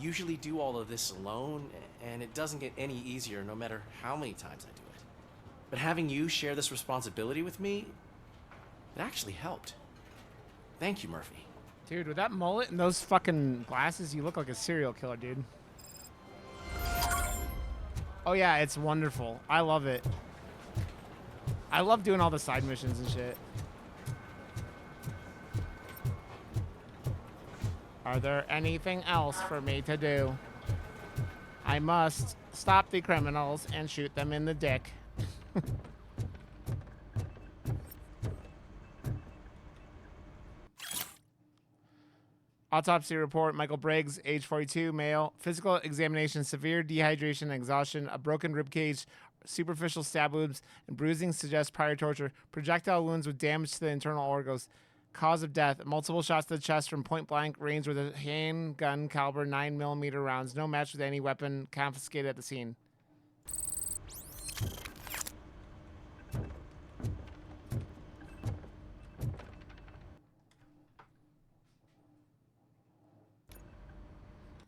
usually do all of this alone, and it doesn't get any easier no matter how many times I do it. But having you share this responsibility with me, it actually helped. Thank you, Murphy. Dude, with that mullet and those fucking glasses, you look like a serial killer, dude. Oh yeah, it's wonderful. I love it. I love doing all the side missions and shit. Are there anything else for me to do? I must stop the criminals and shoot them in the dick. Autopsy report, Michael Briggs, age 42, male. Physical examination, severe dehydration and exhaustion, a broken ribcage, superficial stab wounds, and bruising suggest prior torture. Projectile wounds with damage to the internal organs. Cause of death, multiple shots to the chest from point-blank range with a handgun caliber 9mm rounds. No match with any weapon confiscated at the scene.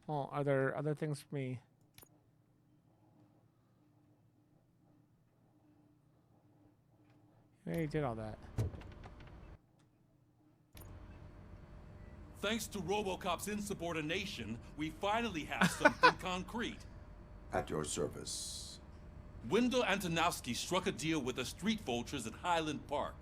Well, are there other things for me? Yeah, you did all that. Thanks to Robocop's insubordination, we finally have something concrete. At your service. Wendell Antonowski struck a deal with the street vultures at Highland Park.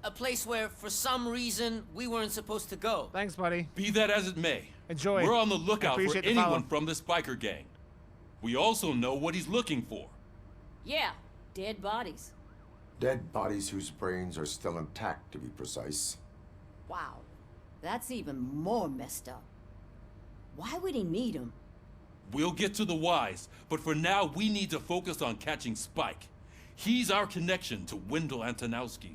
A place where, for some reason, we weren't supposed to go. Thanks, buddy. Be that as it may, Enjoy. we're on the lookout for Appreciate the anyone follow. from this biker gang. We also know what he's looking for. Yeah, dead bodies. Dead bodies whose brains are still intact, to be precise. Wow, that's even more messed up. Why would he need them? We'll get to the whys, but for now we need to focus on catching Spike. He's our connection to Wendell Antonowski.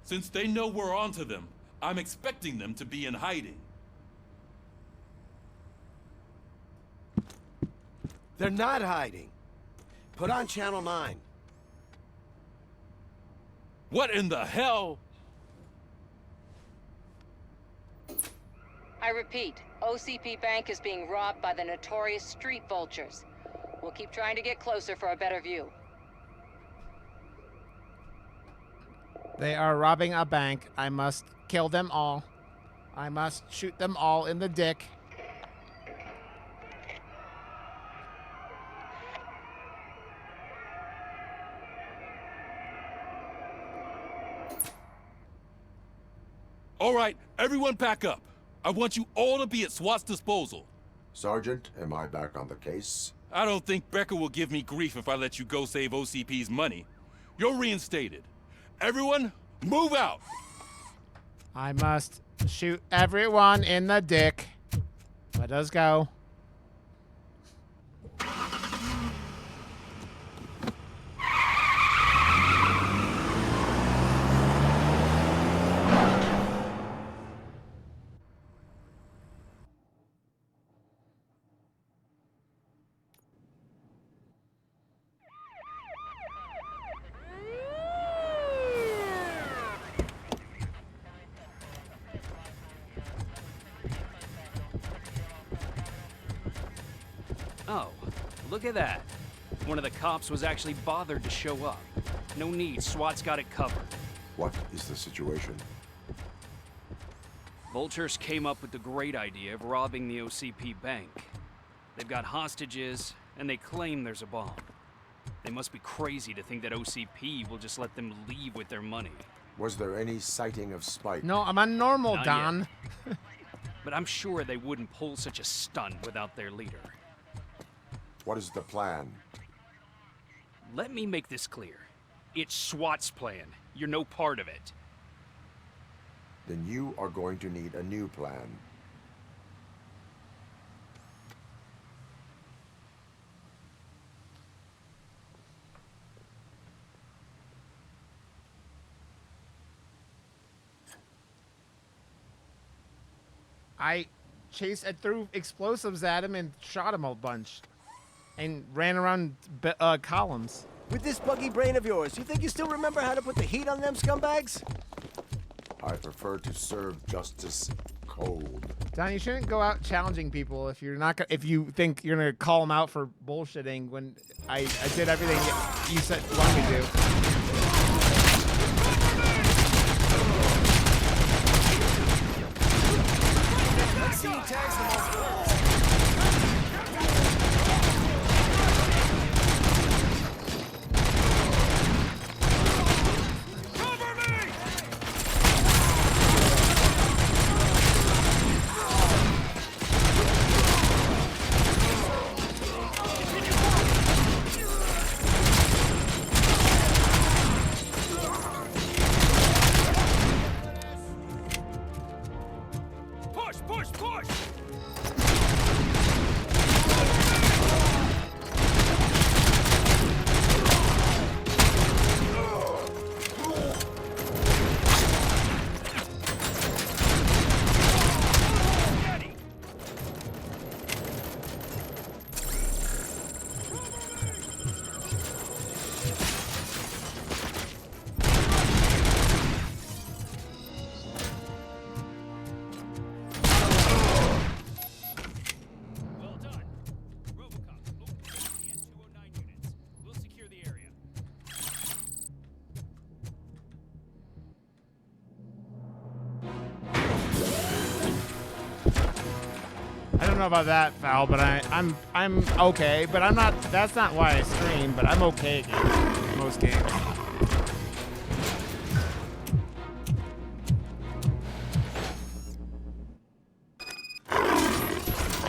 Since they know we're onto them, I'm expecting them to be in hiding. They're not hiding. Put on Channel 9. What in the hell? I repeat, OCP Bank is being robbed by the notorious street vultures. We'll keep trying to get closer for a better view. They are robbing a bank. I must kill them all. I must shoot them all in the dick. All right, everyone pack up. I want you all to be at SWAT's disposal. Sergeant, am I back on the case? I don't think Becker will give me grief if I let you go save OCP's money. You're reinstated. Everyone, move out! I must shoot everyone in the dick. Let us go. Oh, look at that. One of the cops was actually bothered to show up. No need, SWAT's got it covered. What is the situation? Vultures came up with the great idea of robbing the OCP bank. They've got hostages, and they claim there's a bomb. They must be crazy to think that OCP will just let them leave with their money. Was there any sighting of Spike? No, I'm on normal, Not Don. But I'm sure they wouldn't pull such a stunt without their leader. What is the plan? Let me make this clear. It's SWAT's plan. You're no part of it. Then you are going to need a new plan. I threw explosives at him and shot him a bunch. And ran around columns. With this buggy brain of yours, you think you still remember how to put the heat on them scumbags? I prefer to serve justice cold. Don, you shouldn't go out challenging people if you're not. If you think you're gonna call them out for bullshitting when I did everything you said wanted me to do. Let's see who tags the most goals. Push, push, push! Well done. Robocop, locate the N209 units. We'll secure the area. I don't know about that, Val, but I'm okay. But I'm not. That's not why I stream. But I'm okay at most games.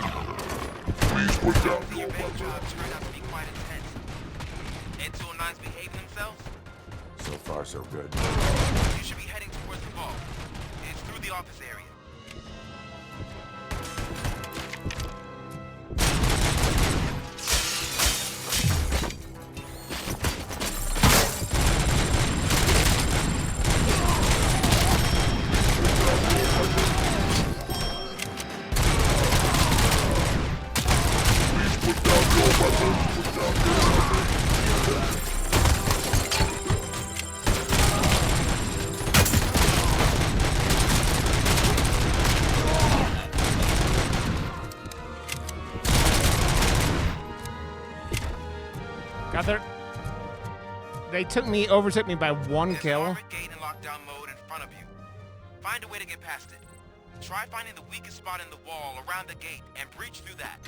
Please put down your bank job turned out to be quite intense. N209s behave themselves? So far, so good. You should be heading towards the vault. It's through the office area. Please put down your weapons. Put down your weapons. Got there. They overtook me by one There's an kill. armored gate in lockdown mode in front of you. Find a way to get past it. Try finding the weakest spot in the wall around the gate and breach through that.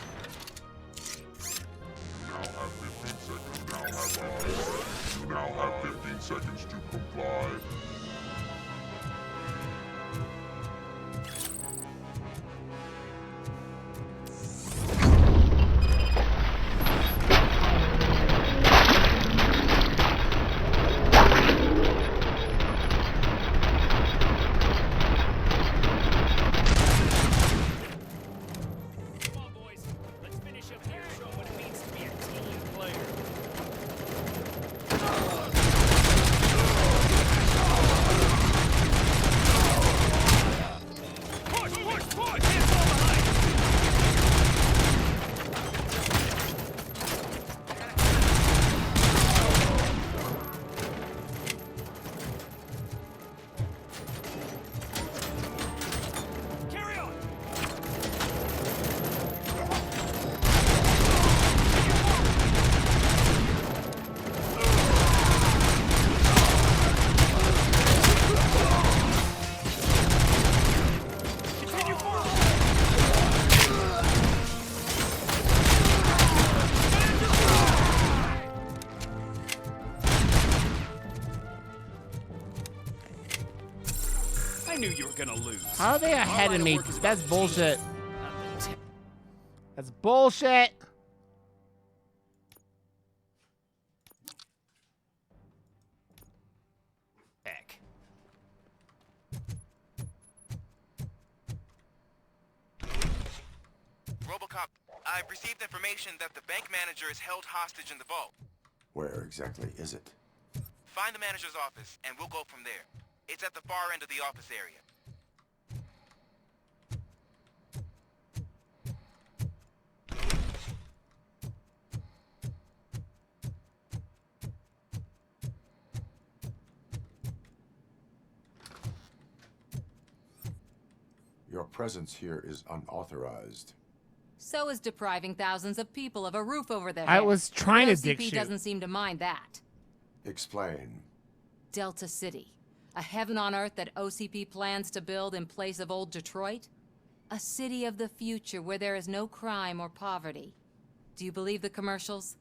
You now have 15 seconds to comply. Come on, boys. Let's finish up here and show what it means to be a team player. Push, push, push! Hands all behind! Carry on! Continue forward! I knew you were gonna lose. How are they ahead All of line me? work is That's about bullshit. team, not the team. That's bullshit. Heck. Robocop, I've received information that the bank manager is held hostage in the vault. Where exactly is it? Find the manager's office, and we'll go from there. It's at the far end of the office area. Your presence here is unauthorized. So is depriving thousands of people of a roof over their I heads. was trying to The dick OCP shoot. doesn't seem to mind that. Explain. Delta City, a heaven on earth that OCP plans to build in place of old Detroit? A city of the future where there is no crime or poverty. Do you believe the commercials?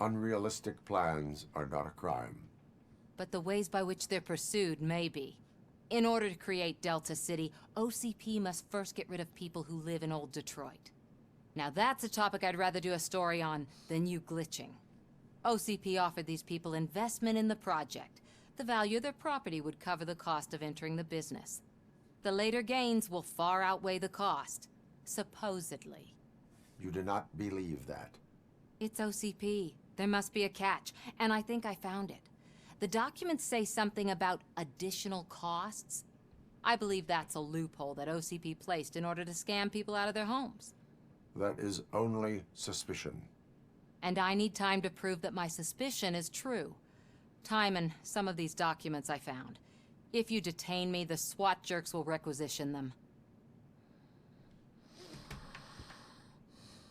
Unrealistic plans are not a crime. But the ways by which they're pursued may be. In order to create Delta City, OCP must first get rid of people who live in old Detroit. Now that's a topic I'd rather do a story on than you glitching. OCP offered these people investment in the project. The value of their property would cover the cost of entering the business. The later gains will far outweigh the cost, supposedly. You do not believe that. It's OCP. There must be a catch, and I think I found it. The documents say something about additional costs. I believe that's a loophole that OCP placed in order to scam people out of their homes. That is only suspicion. And I need time to prove that my suspicion is true. Time and some of these documents I found. If you detain me, the SWAT jerks will requisition them.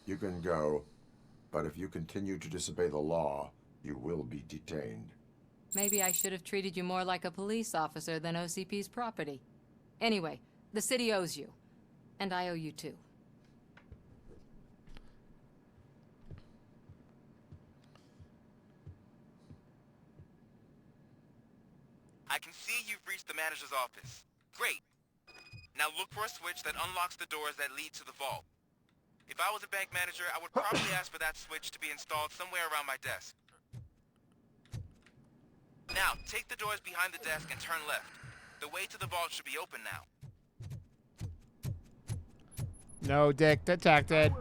You can go, but if you continue to disobey the law, you will be detained. Maybe I should have treated you more like a police officer than OCP's property. Anyway, the city owes you. And I owe you too. I can see you've reached the manager's office. Great. Now look for a switch that unlocks the doors that lead to the vault. If I was a bank manager, I would probably ask for that switch to be installed somewhere around my desk. Now, take the doors behind the desk and turn left. The way to the vault should be open now. No, Dick detected.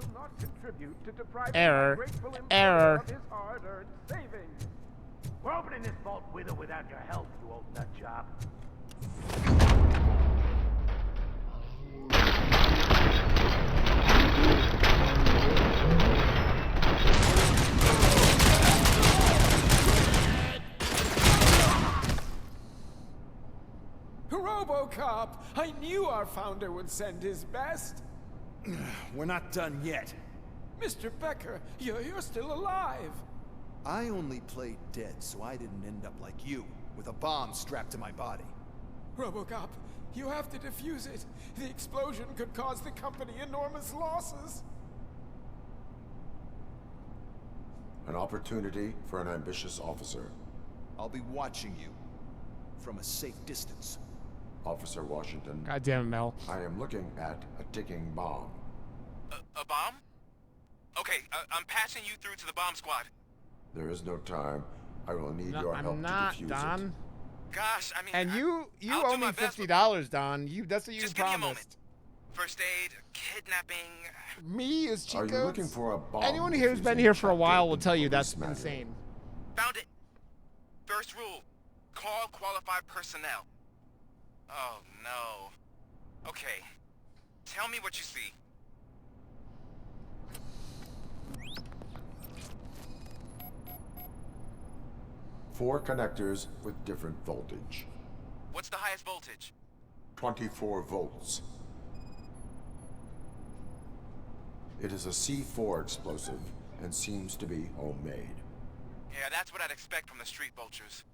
Error. Error. We're opening this vault with or without your help, you old nut job. Robocop! I knew our founder would send his best. We're not done yet. Mr. Becker, you're still alive. I only played dead so I didn't end up like you, with a bomb strapped to my body. Robocop, you have to defuse it. The explosion could cause the company enormous losses. An opportunity for an ambitious officer. I'll be watching you from a safe distance. Officer Washington. God damn it, Mel. I am looking at a ticking bomb. A bomb? Okay, I'm passing you through to the bomb squad. There is no time. I will need your help I'm not, to defuse Don. it. Gosh, I mean... And you I'll owe do me my best, $50, Don. That's what you Just give me a moment. promised. First aid, kidnapping... Me is Chico. Are you looking for a bomb? Anyone here who's been here for a while will tell you that's insane. Found it. First rule, call qualified personnel. Oh, no. Okay. Tell me what you see. Four connectors with different voltage. What's the highest voltage? 24 volts. It is a C4 explosive and seems to be homemade. Yeah, that's what I'd expect from the street vultures.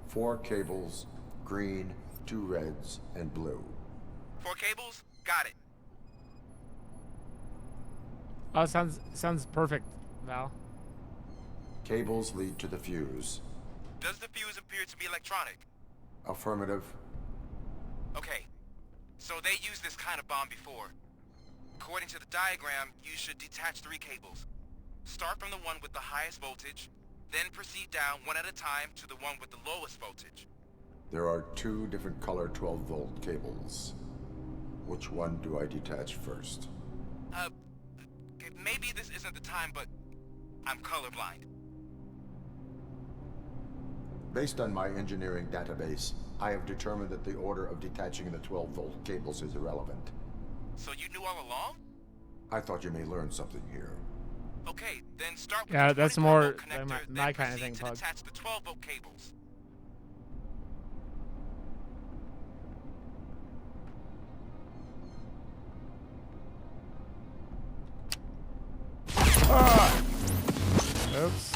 4 cables, green, 2 reds, and blue. 4 cables? Got it. Oh, sounds perfect, Val. Cables lead to the fuse. Does the fuse appear to be electronic? Affirmative. Okay. So they used this kind of bomb before. According to the diagram, you should detach 3 cables. Start from the one with the highest voltage, then proceed down one at a time to the one with the lowest voltage. There are 2 different color 12-volt cables. Which one do I detach first? Maybe this isn't the time, but I'm colorblind. Based on my engineering database, I have determined that the order of detaching the 12-volt cables is irrelevant. So you knew all along? I thought you may learn something here. Okay, then start with Yeah, the that's 24 more volt like connector, my then kind of proceed thing, to Pug. detach the 12 volt cables. Oops.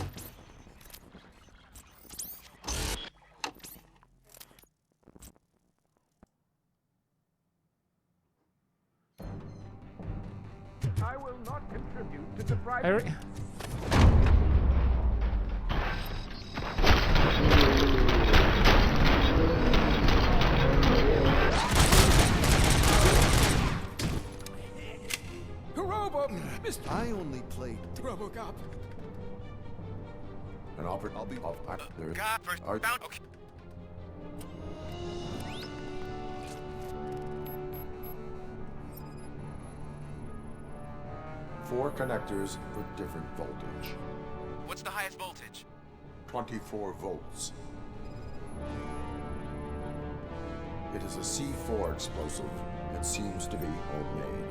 I will not contribute to the I private. re- Mr. I only played Robocop. And I'll be. There. God first Are- found. Okay. Four connectors with different voltage. What's the highest voltage? 24 volts. It is a C4 explosive. It seems to be homemade.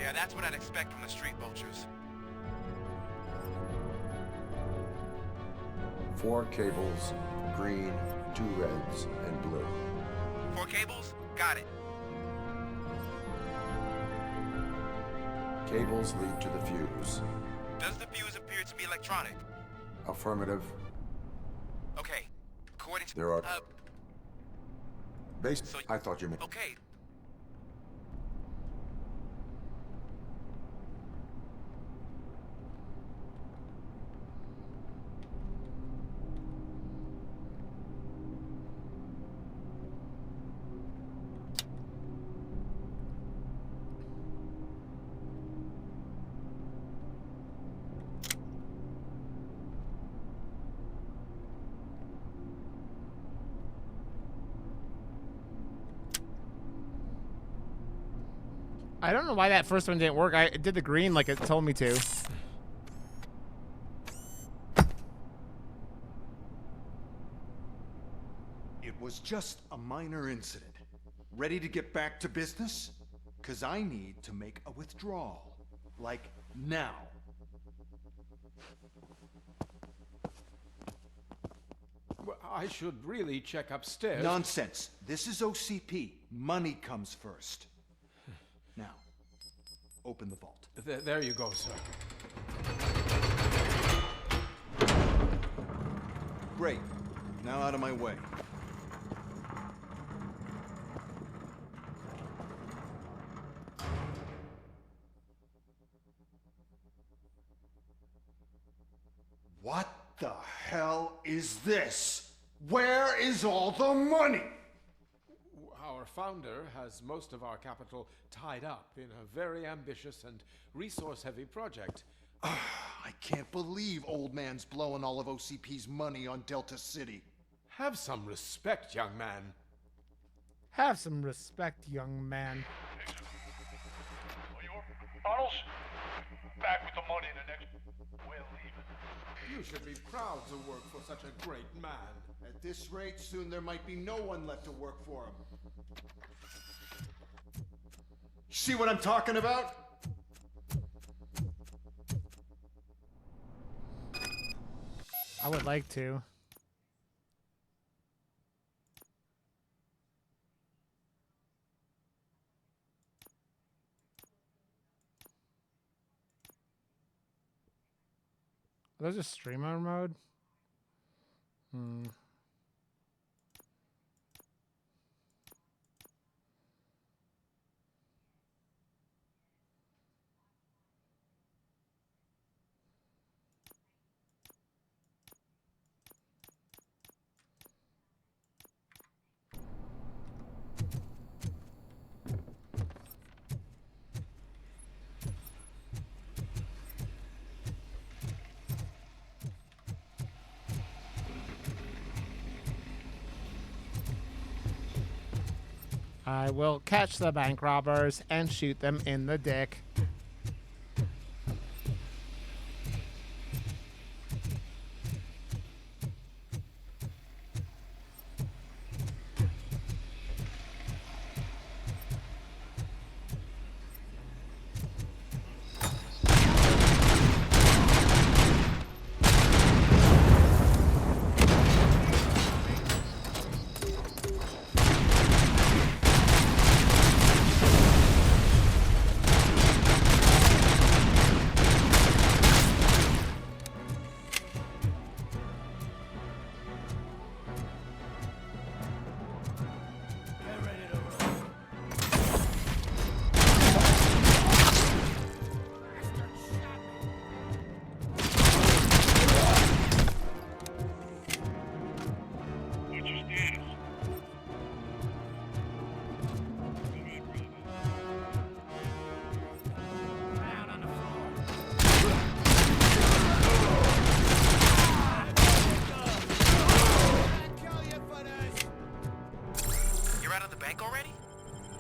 Yeah, that's what I'd expect from the street vultures. 4 cables, green, 2 reds, and blue. 4 cables? Got it. Cables lead to the fuse. Does the fuse appear to be electronic? Affirmative. Okay. According to There are. So, I thought you meant. okay. I don't know why that first one didn't work. I did the green like it told me to. It was just a minor incident. Ready to get back to business? 'Cause I need to make a withdrawal. Like now. Well, I should really check upstairs. Nonsense. This is OCP. Money comes first. Now, open the vault. There you go, sir. Great. Now out of my way. What the hell is this? Where is all the money? Our founder has most of our capital tied up in a very ambitious and resource-heavy project. I can't believe old man's blowing all of OCP's money on Delta City. Have some respect, young man. Have some respect, young man. Bottles? Back with the money in the next... We'll leave it. You should be proud to work for such a great man. At this rate, soon there might be no one left to work for him. See what I'm talking about? I would like to. Are those just streamer mode? I will catch the bank robbers and shoot them in the dick.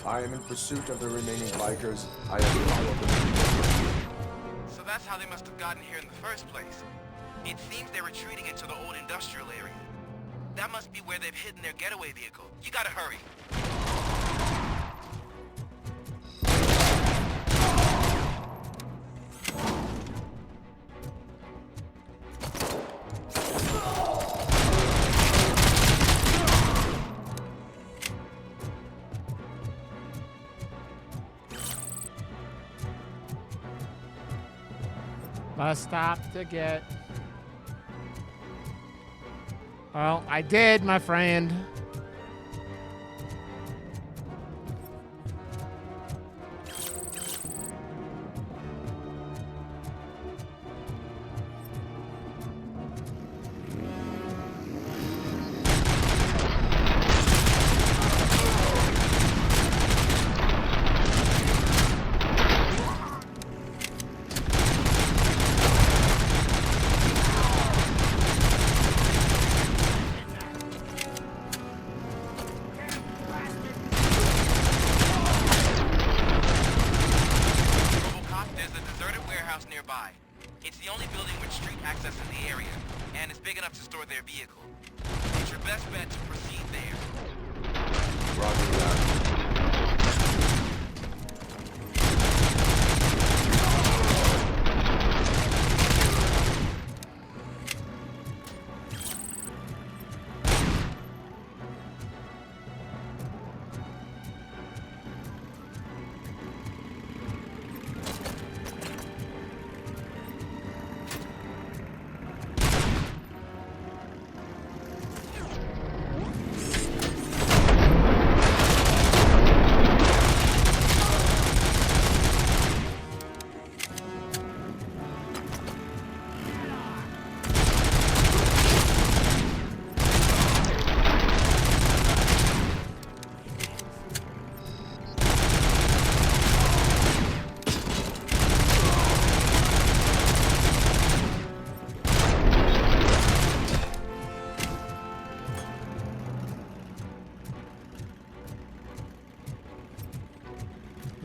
I am in pursuit of the remaining bikers. I have followed them. So that's how they must have gotten here in the first place. It seems they're retreating into the old industrial area. That must be where they've hidden their getaway vehicle. You gotta hurry. Must stop to get. Well, I did, my friend. Robocop, there's a deserted warehouse nearby. It's the only building with street access in the area, and it's big enough to store their vehicle. It's your best bet to proceed there. Roger that.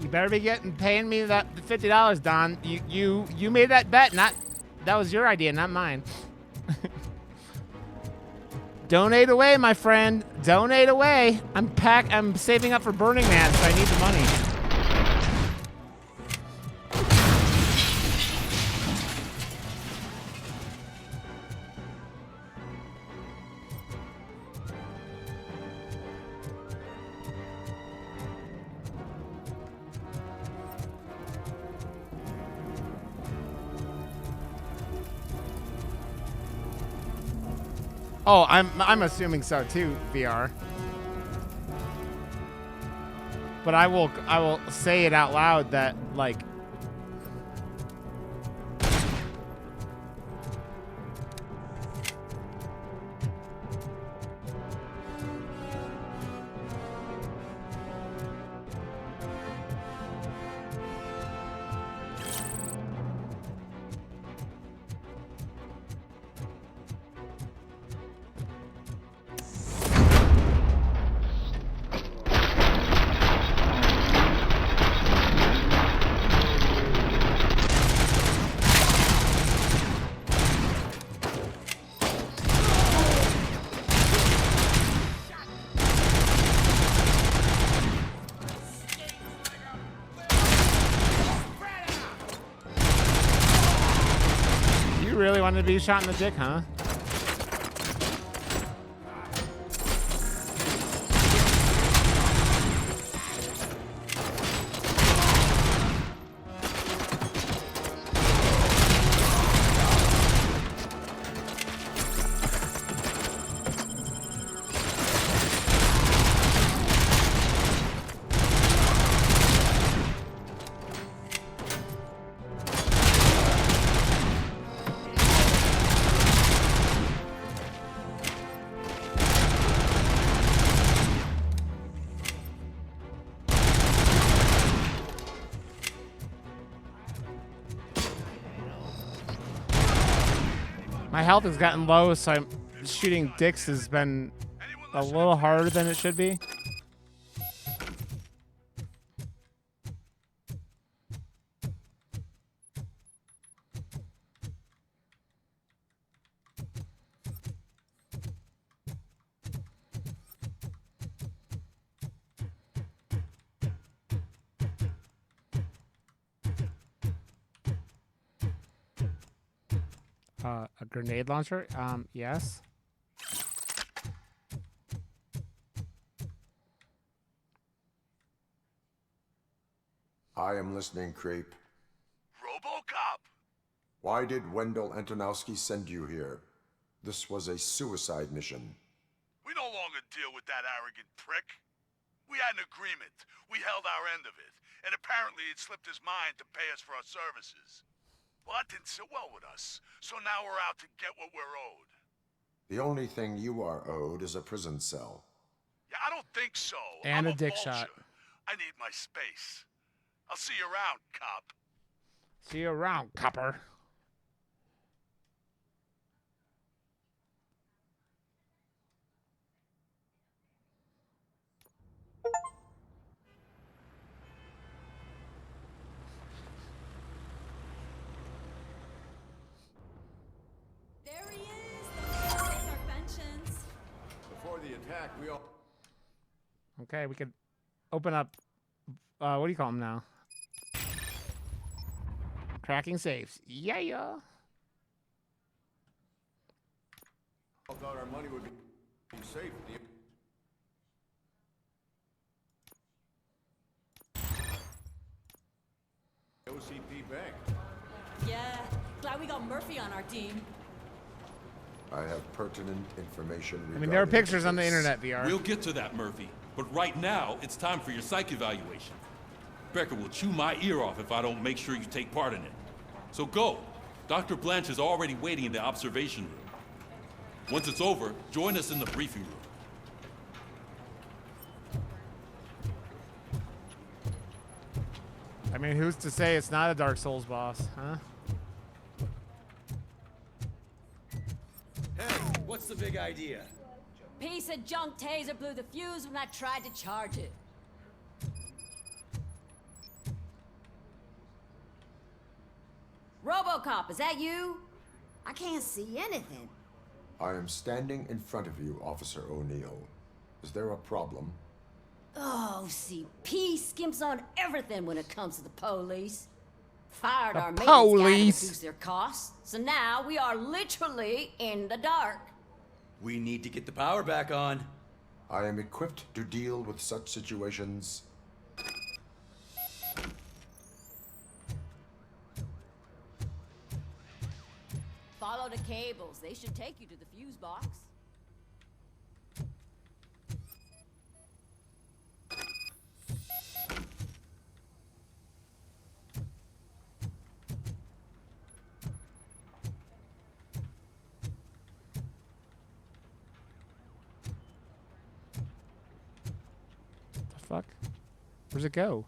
You better be paying me that $50, Don. You made that bet, that was your idea, not mine. Donate away, my friend. Donate away. I'm saving up for Burning Man, so I need the money. Oh, I'm assuming so too, VR. But I will say it out loud that like you really wanted to be shot in the dick, huh? My health has gotten low, so shooting dicks has been a little harder than it should be. A grenade launcher? Yes. I am listening, Creep. Robocop! Why did Wendell Antonowski send you here? This was a suicide mission. We no longer deal with that arrogant prick. We had an agreement. We held our end of it. And apparently it slipped his mind to pay us for our services. Well, that didn't sit well with us. So now we're out to get what we're owed. The only thing you are owed is a prison cell. Yeah, I don't think so. And I'm a dick vulture. shot. I need my space. I'll see you around, cop. See you around, copper. There he is. Let's take our pensions. Before the attack, we all... Okay, we could open up. What do you call them now? Cracking safes. Yeah. thought our money would be safe at the OCP Bank. Yeah, glad we got Murphy on our team. I have pertinent information regarding... I mean, there are pictures on the this. internet, VR. We'll get to that, Murphy. But right now, it's time for your psych evaluation. Becker will chew my ear off if I don't make sure you take part in it. So go. Dr. Blanche is already waiting in the observation room. Once it's over, join us in the briefing room. I mean, who's to say it's not a Dark Souls boss, huh? Hey, what's the big idea? Piece of junk taser blew the fuse when I tried to charge it. Robocop, is that you? I can't see anything. I am standing in front of you, Officer O'Neill. Is there a problem? Oh, OCP skimps on everything when it comes to the police. Fired The our maintenance guy to police. reduce their costs, so now we are literally in the dark. We need to get the power back on. I am equipped to deal with such situations. Follow the cables. They should take you to the fuse box. The fuck? Where's it go?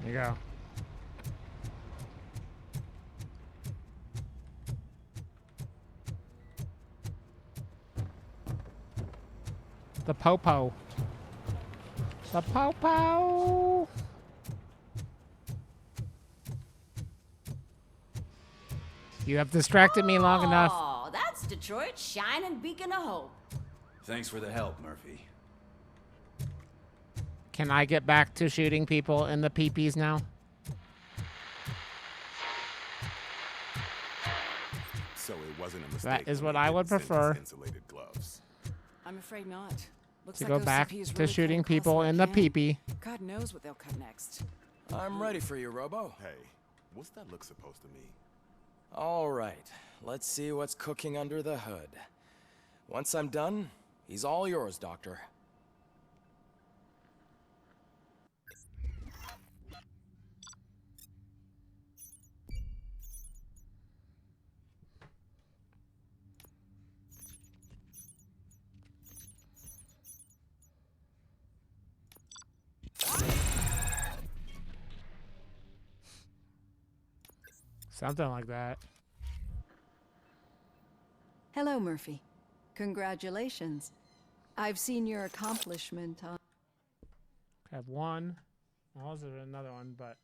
There you go. The Popo. The Popo. You have distracted me long enough. Oh, that's Detroit's shining beacon of hope. Thanks for the help, Murphy. Can I get back to shooting people in the peepees now? So it wasn't a mistake. That is when what they I didn't would send us prefer. Insulated gloves. I'm afraid not. Looks To like go back OCP is to really shooting cutting people costs in where the it can. peepee. God knows what they'll cut next. I'm ready for you, Robo. Hey, what's that look supposed to mean? All right, let's see what's cooking under the hood. Once I'm done, he's all yours, Doctor. Something like that. Hello, Murphy. Congratulations. I've seen your accomplishment on... I have one. Well, there's another one, but...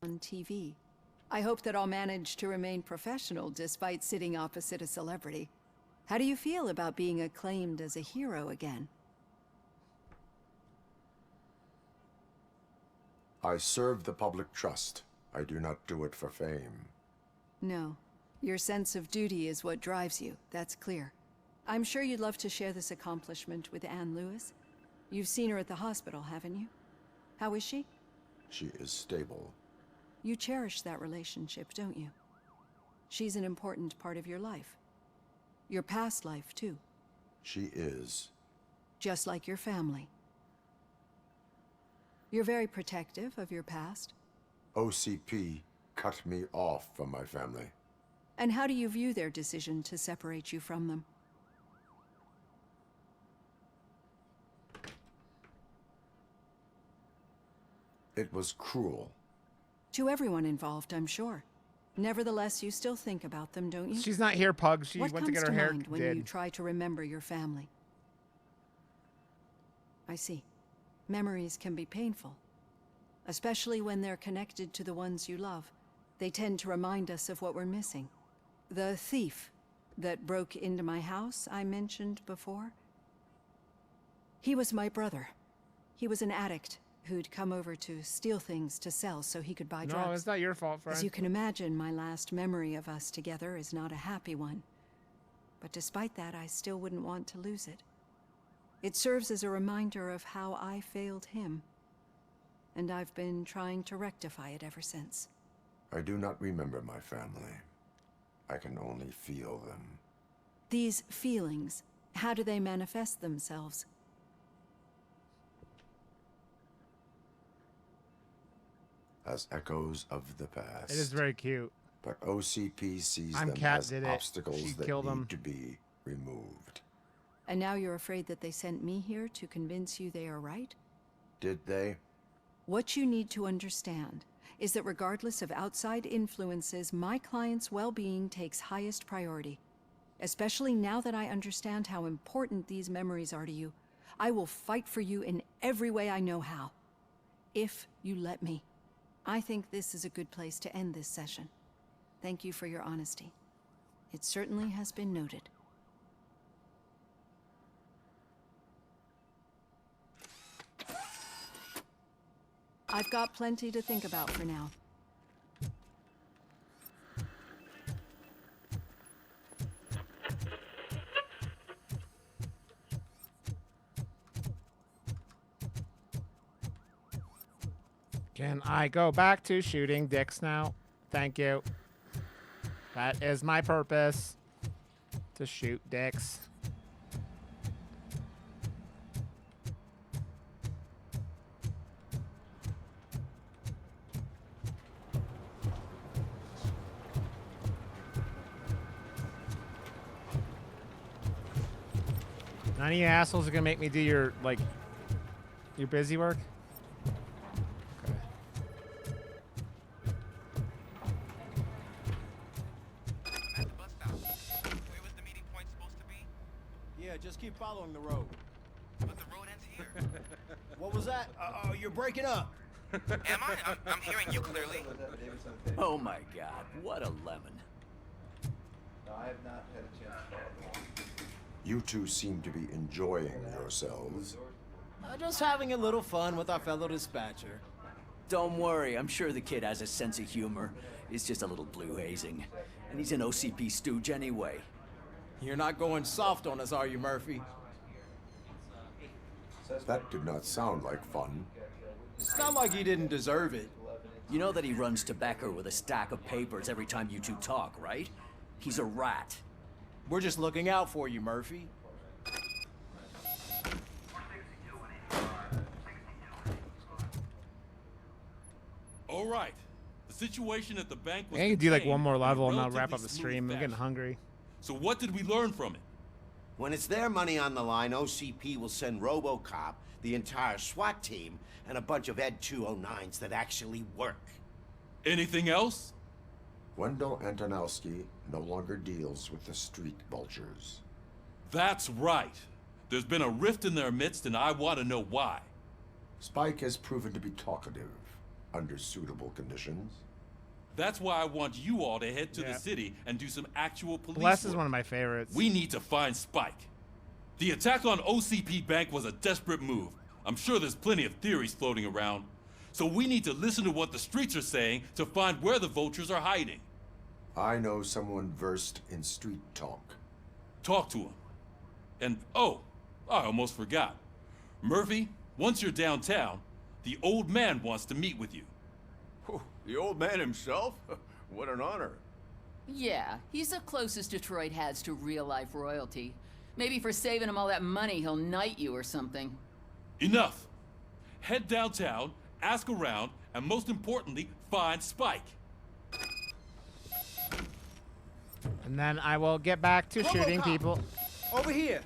on TV. I hope that I'll manage to remain professional despite sitting opposite a celebrity. How do you feel about being acclaimed as a hero again? I serve the public trust. I do not do it for fame. No. Your sense of duty is what drives you, that's clear. I'm sure you'd love to share this accomplishment with Anne Lewis. You've seen her at the hospital, haven't you? How is she? She is stable. You cherish that relationship, don't you? She's an important part of your life. Your past life, too. She is. Just like your family. You're very protective of your past. OCP cut me off from my family. And how do you view their decision to separate you from them? It was cruel. To everyone involved, I'm sure. Nevertheless, you still think about them, don't you? She's not here, Pug. She what went to comes get her hair mind when did. you try to remember your family? I see. Memories can be painful, especially when they're connected to the ones you love. They tend to remind us of what we're missing. The thief that broke into my house I mentioned before, he was my brother. He was an addict who'd come over to steal things to sell so he could buy drugs. No, it's not your fault, friend. As you can imagine, my last memory of us together is not a happy one. But despite that, I still wouldn't want to lose it. It serves as a reminder of how I failed him. And I've been trying to rectify it ever since. I do not remember my family. I can only feel them. These feelings, how do they manifest themselves? As echoes of the past. It is very cute. But OCP sees I'm them Cat as did it. obstacles She that killed need them. to be removed. And now you're afraid that they sent me here to convince you they are right? Did they? What you need to understand is that regardless of outside influences, my client's well-being takes highest priority. Especially now that I understand how important these memories are to you, I will fight for you in every way I know how. If you let me. I think this is a good place to end this session. Thank you for your honesty. It certainly has been noted. I've got plenty to think about for now. Can I go back to shooting dicks now? Thank you. That is my purpose. To shoot dicks. None of you assholes are gonna make me do your, like, your busy work? Okay. Yeah, just keep following the road. But the road ends here. What was that? Oh, you're breaking up. Am I? I'm hearing you clearly. Oh my god, what a lemon. No, I have not had a chance to follow along. You two seem to be enjoying yourselves. Just having a little fun with our fellow dispatcher. Don't worry, I'm sure the kid has a sense of humor. It's just a little blue hazing. And he's an OCP stooge anyway. You're not going soft on us, are you, Murphy? That did not sound like fun. It's not like he didn't deserve it. You know that he runs tobacco with a stack of papers every time you two talk, right? He's a rat. We're just looking out for you, Murphy. All right. The situation at the bank was I can do like contained one more in a level and I'll wrap relatively up the smooth stream. I'm getting fashion. hungry. So what did we learn from it? When it's their money on the line, OCP will send Robocop, the entire SWAT team, and a bunch of Ed 209s that actually work. Anything else? Wendell Antonowski no longer deals with the street vultures. That's right. There's been a rift in their midst, and I want to know why. Spike has proven to be talkative under suitable conditions. That's why I want you all to head to the city and do some actual police Bless is work. one of my favorites. We need to find Spike. The attack on OCP Bank was a desperate move. I'm sure there's plenty of theories floating around. So we need to listen to what the streets are saying to find where the vultures are hiding. I know someone versed in street talk. Talk to him. And, oh, I almost forgot. Murphy, once you're downtown, the old man wants to meet with you. The old man himself? What an honor. Yeah, he's the closest Detroit has to real-life royalty. Maybe for saving him all that money, he'll knight you or something. Enough. Head downtown, ask around, and most importantly, find Spike. And then I will get back to shooting Robocop, people. Over here.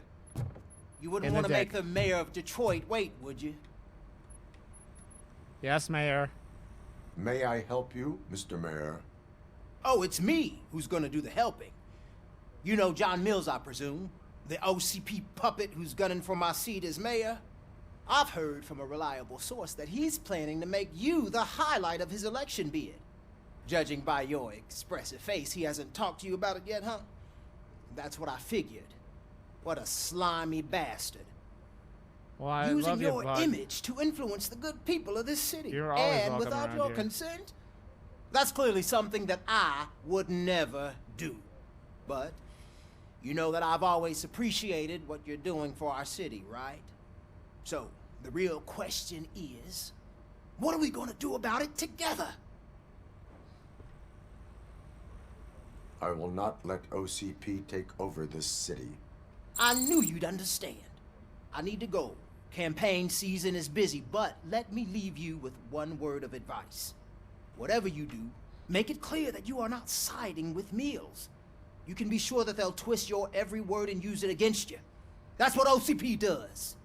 You wouldn't In the want to make dick. the mayor of Detroit wait, would you? Yes, Mayor. May I help you, Mr. Mayor? Oh, it's me who's gonna do the helping. You know John Mills, I presume. The OCP puppet who's gunning for my seat as mayor. I've heard from a reliable source that he's planning to make you the highlight of his election bid. Judging by your expressive face, he hasn't talked to you about it yet, huh? That's what I figured. What a slimy bastard. Well, I Using love you, your bud. image to influence the good people of this city. You're always and welcome without around your here. consent? That's clearly something that I would never do. But you know that I've always appreciated what you're doing for our city, right? So, the real question is, what are we gonna do about it together? I will not let OCP take over this city. I knew you'd understand. I need to go. Campaign season is busy, but let me leave you with one word of advice. Whatever you do, make it clear that you are not siding with Mills. You can be sure that they'll twist your every word and use it against you. That's what OCP does.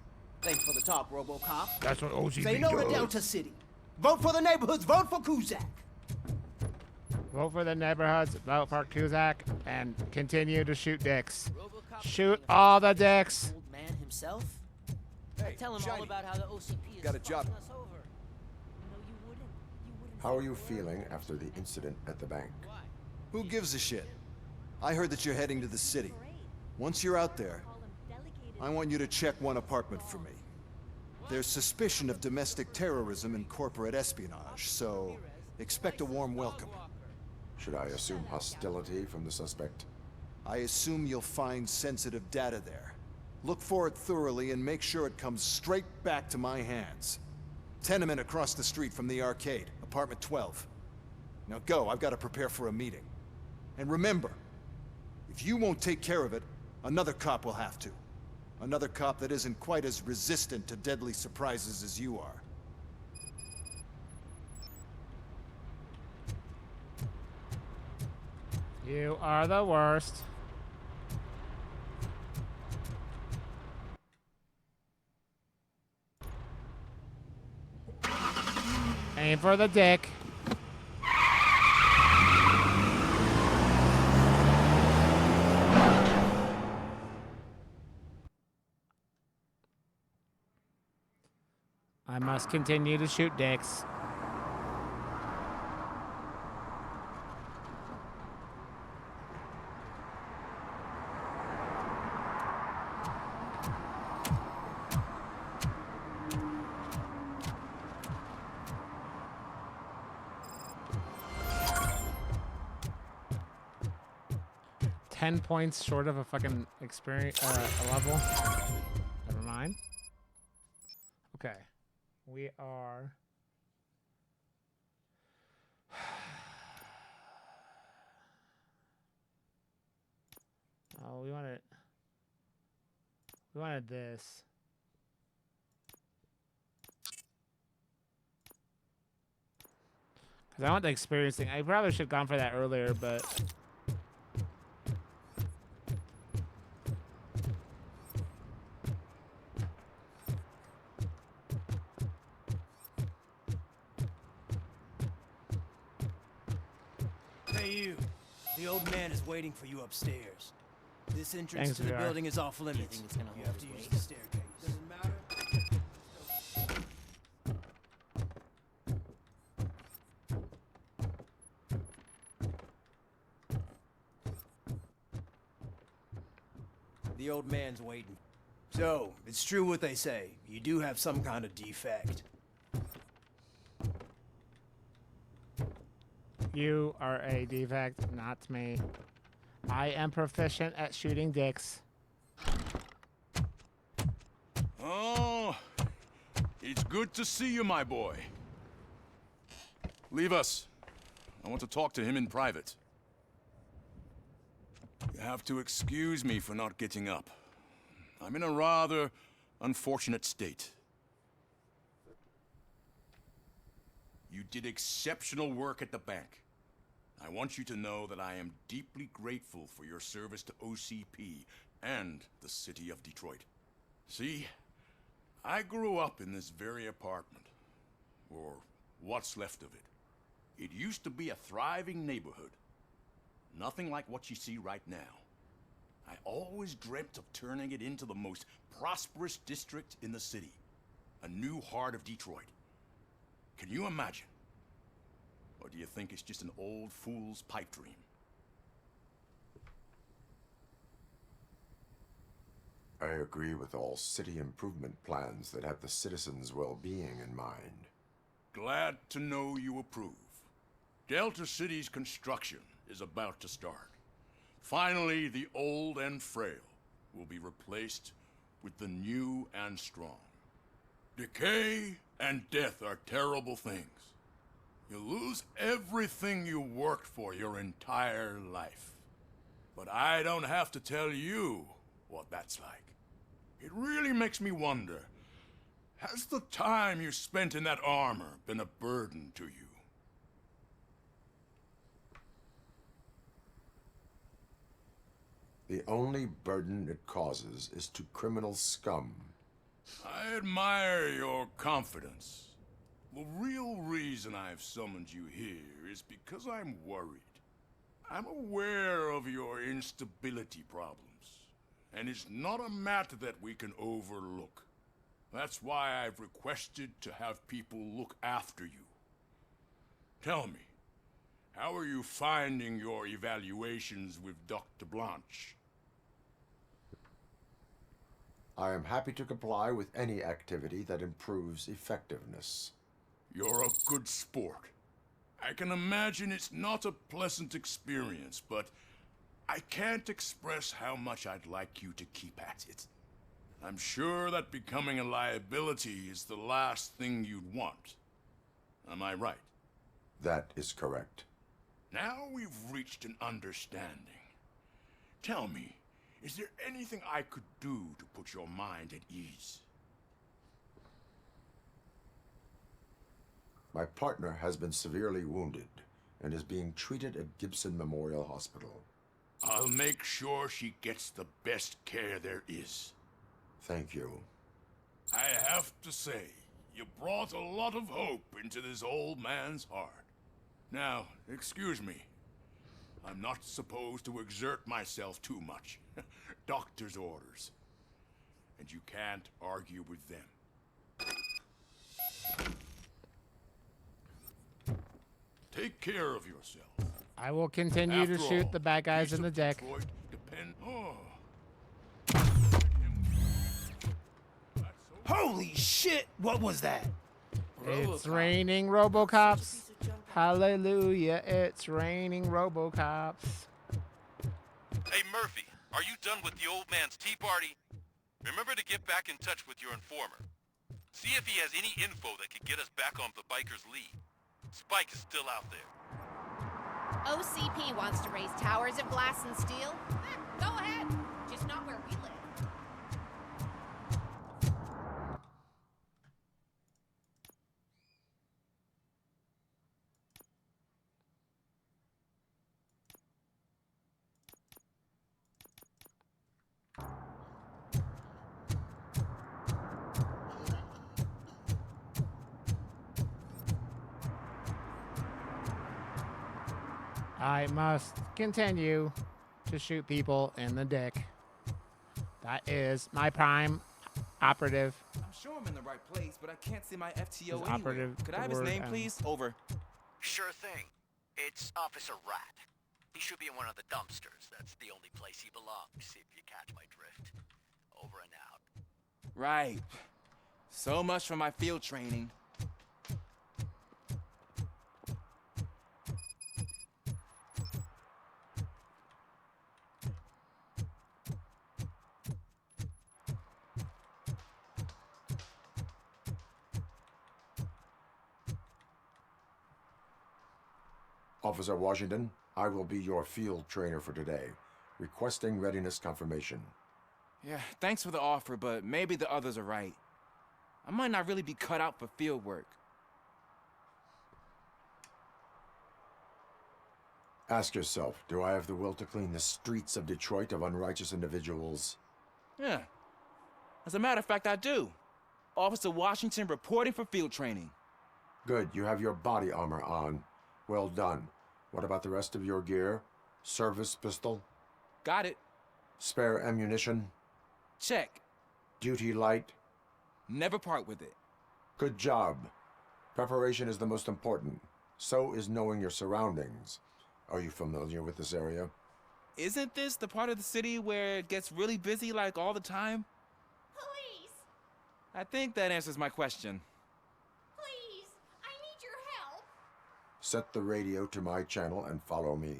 Thanks for the talk, Robocop. That's what OCP Say no does. to Delta City. Vote for the neighborhoods. Vote for Kuzak. Vote for the neighborhoods, vote for Kuzak, and continue to shoot dicks. Shoot all the dicks. Old man himself? Hey, Tell him all about how the OCP is Got a job. fucking us over. How are you feeling after the incident at the bank? Who gives a shit? I heard that you're heading to the city. Once you're out there, I want you to check one apartment for me. There's suspicion of domestic terrorism and corporate espionage, so expect a warm welcome. Should I assume hostility from the suspect? I assume you'll find sensitive data there. Look for it thoroughly and make sure it comes straight back to my hands. Tenement across the street from the arcade, apartment 12. Now go, I've got to prepare for a meeting. And remember, if you won't take care of it, another cop will have to. Another cop that isn't quite as resistant to deadly surprises as you are. You are the worst. Aim for the dick. I must continue to shoot dicks. 10 points short of a fucking experience, a level. Never mind. Okay. We are... Oh, we wanted this. Because I want the experience thing. I probably should have gone for that earlier, but... Hey, you. The old man is waiting for you upstairs. This entrance Thanks, to the VR. building is off limits. You think it's gonna You hold have to his use weight? the staircase. Doesn't matter. The old man's waiting. So, it's true what they say. You do have some kind of defect. You are a defect, not me. I am proficient at shooting dicks. Oh, it's good to see you, my boy. Leave us. I want to talk to him in private. You have to excuse me for not getting up. I'm in a rather unfortunate state. You did exceptional work at the bank. I want you to know that I am deeply grateful for your service to OCP and the city of Detroit. See, I grew up in this very apartment, or what's left of it. It used to be a thriving neighborhood. Nothing like what you see right now. I always dreamt of turning it into the most prosperous district in the city. A new heart of Detroit. Can you imagine? Or do you think it's just an old fool's pipe dream? I agree with all city improvement plans that have the citizens' well-being in mind. Glad to know you approve. Delta City's construction is about to start. Finally, the old and frail will be replaced with the new and strong. Decay and death are terrible things. You lose everything you worked for your entire life. But I don't have to tell you what that's like. It really makes me wonder, has the time you spent in that armor been a burden to you? The only burden it causes is to criminal scum. I admire your confidence. The real reason I've summoned you here is because I'm worried. I'm aware of your instability problems, and it's not a matter that we can overlook. That's why I've requested to have people look after you. Tell me, how are you finding your evaluations with Dr. Blanche? I am happy to comply with any activity that improves effectiveness. You're a good sport. I can imagine it's not a pleasant experience, but I can't express how much I'd like you to keep at it. I'm sure that becoming a liability is the last thing you'd want. Am I right? That is correct. Now we've reached an understanding. Tell me, is there anything I could do to put your mind at ease? My partner has been severely wounded and is being treated at Gibson Memorial Hospital. I'll make sure she gets the best care there is. Thank you. I have to say, you brought a lot of hope into this old man's heart. Now, excuse me. I'm not supposed to exert myself too much. Doctor's orders. And you can't argue with them. Take care of yourself. I will continue to shoot the bad guys in the dick. Holy shit! What was that? It's raining Robocops. Hallelujah, it's raining Robocops. Hey, Murphy, are you done with the old man's tea party? Remember to get back in touch with your informer. See if he has any info that could get us back on the biker's lead. Spike is still out there. OCP wants to raise towers of glass and steel? Go ahead. Just not where we live. I must continue to shoot people in the dick. That is my prime operative. I'm sure I'm in the right place, but I can't see my FTO Is anywhere. operative Could the I have his word name, M? please? Over. Sure thing. It's Officer Rat. He should be in one of the dumpsters. That's the only place he belongs, if you catch my drift. Over and out. Right. So much for my field training. Officer Washington, I will be your field trainer for today. Requesting readiness confirmation. Yeah, thanks for the offer, but maybe the others are right. I might not really be cut out for field work. Ask yourself, do I have the will to clean the streets of Detroit of unrighteous individuals? Yeah. As a matter of fact, I do. Officer Washington reporting for field training. Good, you have your body armor on. Well done. What about the rest of your gear? Service pistol? Got it. Spare ammunition? Check. Duty light? Never part with it. Good job. Preparation is the most important. So is knowing your surroundings. Are you familiar with this area? Isn't this the part of the city where it gets really busy like all the time? Police! I think that answers my question. Please! I need your help! Set the radio to my channel and follow me.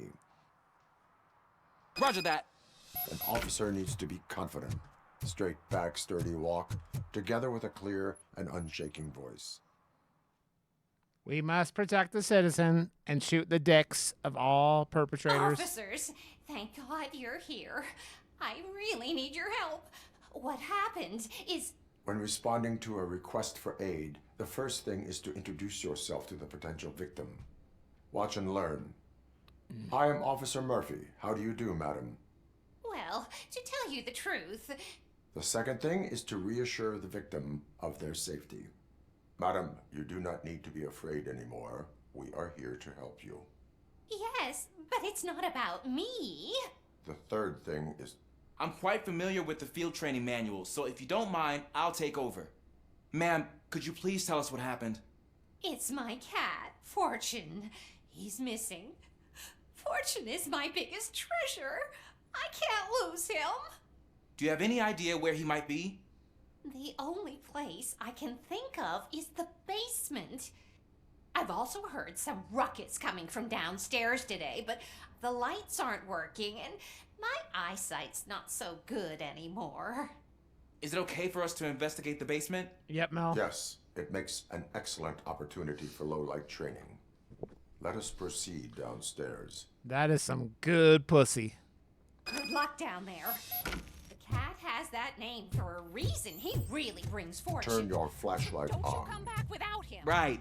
Roger that. An officer needs to be confident. Straight back, sturdy walk, together with a clear and unshaking voice. We must protect the citizen and shoot the dicks of all perpetrators. Officers, thank God you're here. I really need your help. What happened is... When responding to a request for aid, the first thing is to introduce yourself to the potential victim. Watch and learn. I am Officer Murphy. How do you do, madam? Well, to tell you the truth... The second thing is to reassure the victim of their safety. Madam, you do not need to be afraid anymore. We are here to help you. Yes, but it's not about me. The third thing is... I'm quite familiar with the field training manual, so if you don't mind, I'll take over. Ma'am, could you please tell us what happened? It's my cat, Fortune. He's missing. Fortune is my biggest treasure. I can't lose him. Do you have any idea where he might be? The only place I can think of is the basement. I've also heard some ruckus coming from downstairs today, but the lights aren't working and my eyesight's not so good anymore. Is it okay for us to investigate the basement? Yep, Mel. Yes, it makes an excellent opportunity for low-light training. Let us proceed downstairs. That is some good pussy. Good luck down there. The cat has that name for a reason. He really brings fortune. Turn your flashlight Don't on. you come back without him. Right.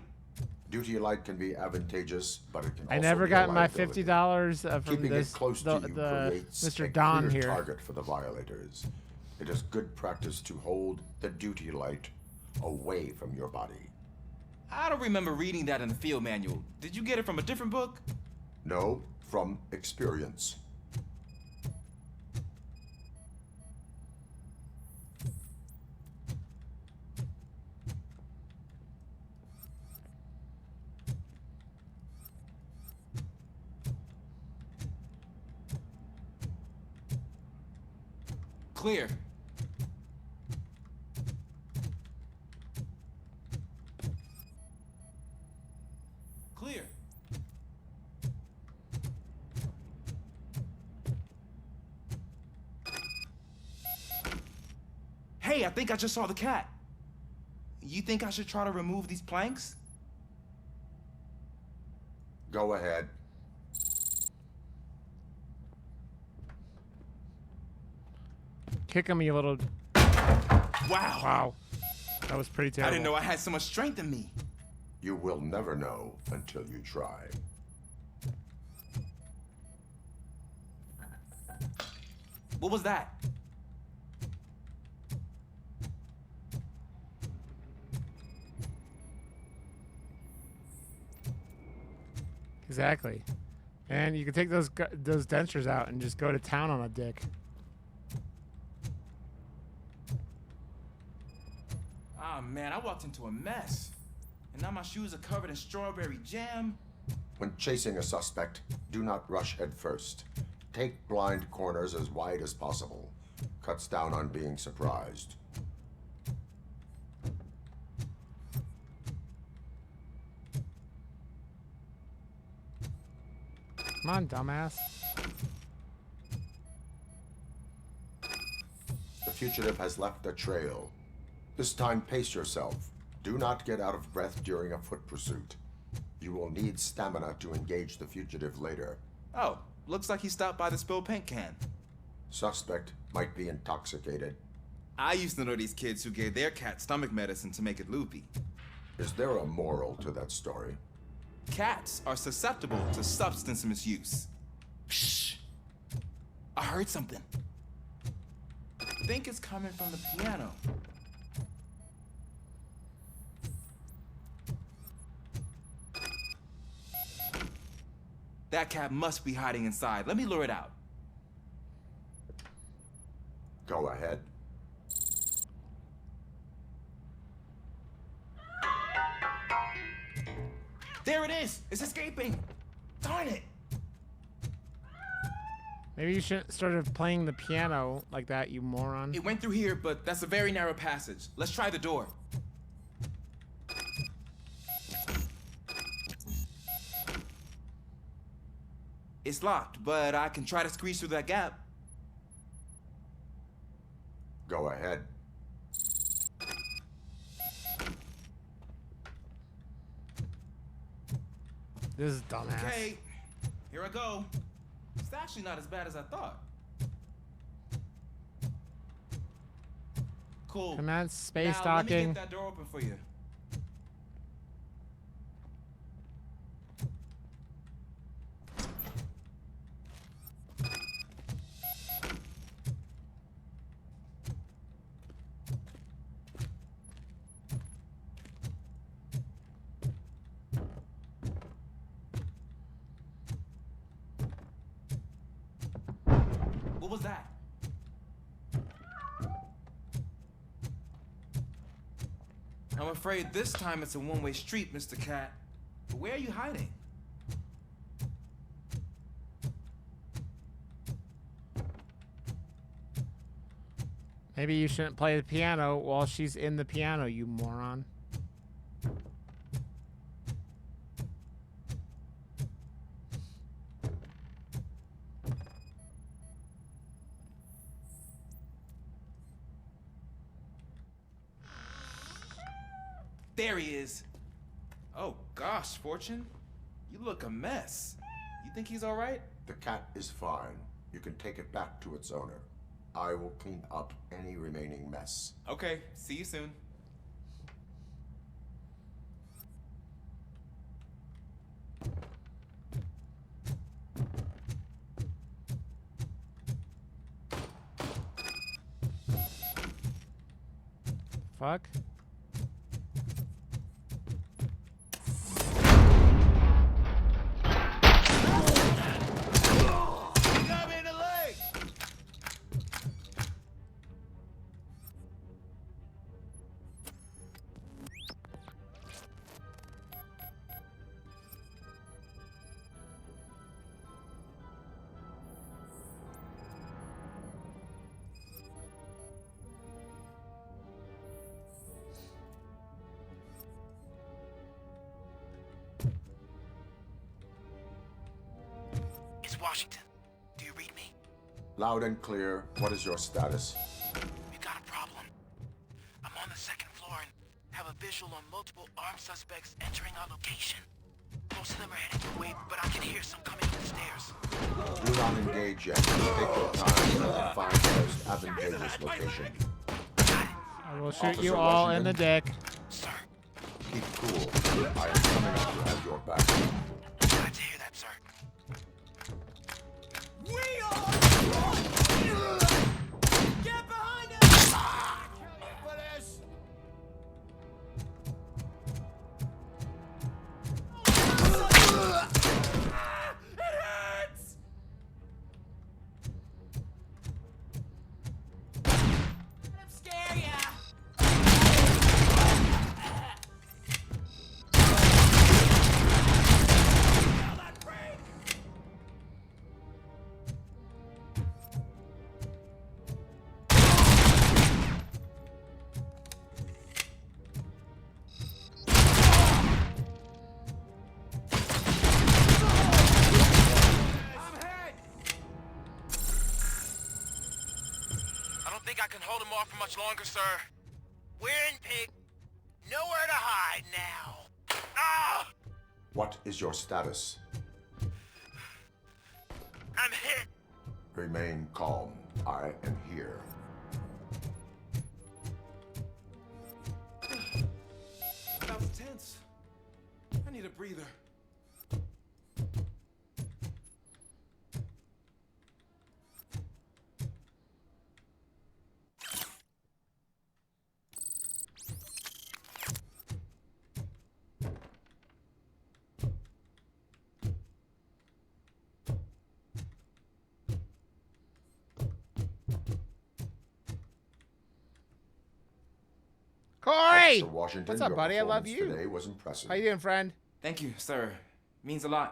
Duty light can be advantageous, but it can also I never be a got my liability. $50 from Keeping this it close the to you creates Mr. a Don clear here. target for the violators. It is good practice to hold the duty light away from your body. I don't remember reading that in the field manual. Did you get it from a different book? No, from experience. Clear. Clear. Hey, I think I just saw the cat. You think I should try to remove these planks? Go ahead. Kick him, you little... Wow. Wow. That was pretty terrible. I didn't know I had so much strength in me. You will never know until you try. What was that? Exactly. And you can take those dentures out and just go to town on a dick. Ah, man, I walked into a mess. And now my shoes are covered in strawberry jam. When chasing a suspect, do not rush head first. Take blind corners as wide as possible. Cuts down on being surprised. Come on, dumbass. The fugitive has left a trail. This time, pace yourself. Do not get out of breath during a foot pursuit. You will need stamina to engage the fugitive later. Oh, looks like he stopped by the spilled paint can. Suspect might be intoxicated. I used to know these kids who gave their cat stomach medicine to make it loopy. Is there a moral to that story? Cats are susceptible to substance misuse. Shh! I heard something. I think it's coming from the piano. That cat must be hiding inside. Let me lure it out. Go ahead. There it is! It's escaping! Darn it! Maybe you should start playing the piano like that, you moron. It went through here, but that's a very narrow passage. Let's try the door. It's locked, but I can try to squeeze through that gap. Go ahead. This is dumbass. Okay, here I go. It's actually not as bad as I thought. Cool. Commence space now, let me docking. get that door open for you. What was that? I'm afraid this time it's a one-way street, Mr. Cat. But where are you hiding? Maybe you shouldn't play the piano while she's in the piano, you moron. There he is. Oh gosh, Fortune. You look a mess. You think he's all right? The cat is fine. You can take it back to its owner. I will clean up any remaining mess. Okay, see you soon. Fuck. Washington, do you read me? Loud and clear. What is your status? We've got a problem. suspects entering our location. Most of them are heading your way, but I can hear some coming up the stairs. Do not engage yet. Take your time and find the most advantageous location. I will shoot Officer you all in the Washington. dick. Keep cool. I am coming up to have your back. Glad to hear that, sir. Get behind us! It hurts! Let him scare ya! I don't think I can hold him off for much longer, sir. We're in, pig. Nowhere to hide now. Ah! What is your status? I'm hit. Remain calm. I am here. That was tense. I need a breather. Corey! Officer Washington, What's up, your buddy? I love performance you. Today was impressive. How you doing, friend? Thank you, sir. Means a lot.